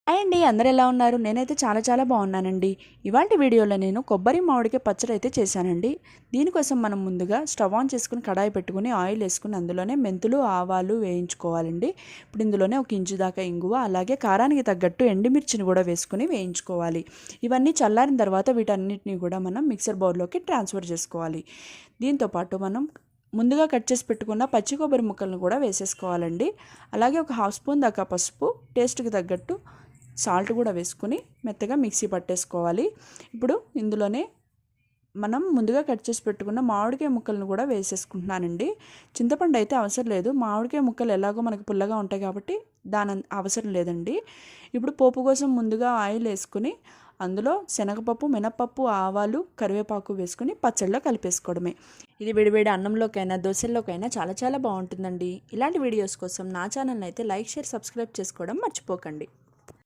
Hi అండి, అందరూ ఎలా ఉన్నారు? నేనైతే చాలా బాగున్నానండి. ఇవాల్టి వీడియోలో నేను కొబ్బరి మామిడికాయ పచ్చడి అయితే చేశానండి. దీనికోసం మనం ముందుగా స్టవ్ ఆన్ చేసుకుని కడాయి పెట్టుకుని ఆయిల్ వేసుకుని అందులోనే మెంతులు ఆవాలు వేయించుకోవాలండి. ఇప్పుడు ఇందులోనే ఒక ఇంచు దాకా ఇంగువ, అలాగే కారానికి తగ్గట్టు ఎండుమిర్చిని కూడా వేసుకుని వేయించుకోవాలి. ఇవన్నీ చల్లారిన తర్వాత వీటన్నిటిని కూడా మనం మిక్సర్ బౌల్లోకి ట్రాన్స్ఫర్ చేసుకోవాలి. దీంతోపాటు మనం ముందుగా కట్ చేసి పెట్టుకున్న పచ్చి కొబ్బరి ముక్కలను కూడా వేసేసుకోవాలండి. అలాగే ఒక హాఫ్ స్పూన్ దాకా పసుపు, టేస్ట్కి తగ్గట్టు సాల్ట్ కూడా వేసుకుని మెత్తగా మిక్సీ పట్టేసుకోవాలి. ఇప్పుడు ఇందులోనే మనం ముందుగా కట్ చేసి పెట్టుకున్న మామిడికాయ ముక్కలను కూడా వేసేసుకుంటున్నానండి. చింతపండు అయితే అవసరం లేదు, మామిడికాయ ముక్కలు ఎలాగో మనకు పుల్లగా ఉంటాయి కాబట్టి దాని అవసరం లేదండి. ఇప్పుడు పోపు కోసం ముందుగా ఆయిల్ వేసుకుని అందులో శనగపప్పు, మినపప్పు, ఆవాలు, కరివేపాకు వేసుకుని పచ్చడిలో కలిపేసుకోవడమే. ఇది వేడివేడి అన్నంలోకైనా దోశల్లోకైనా చాలా బాగుంటుందండి. ఇలాంటి వీడియోస్ కోసం నా ఛానల్ని అయితే లైక్, షేర్, సబ్స్క్రైబ్ చేసుకోవడం మర్చిపోకండి.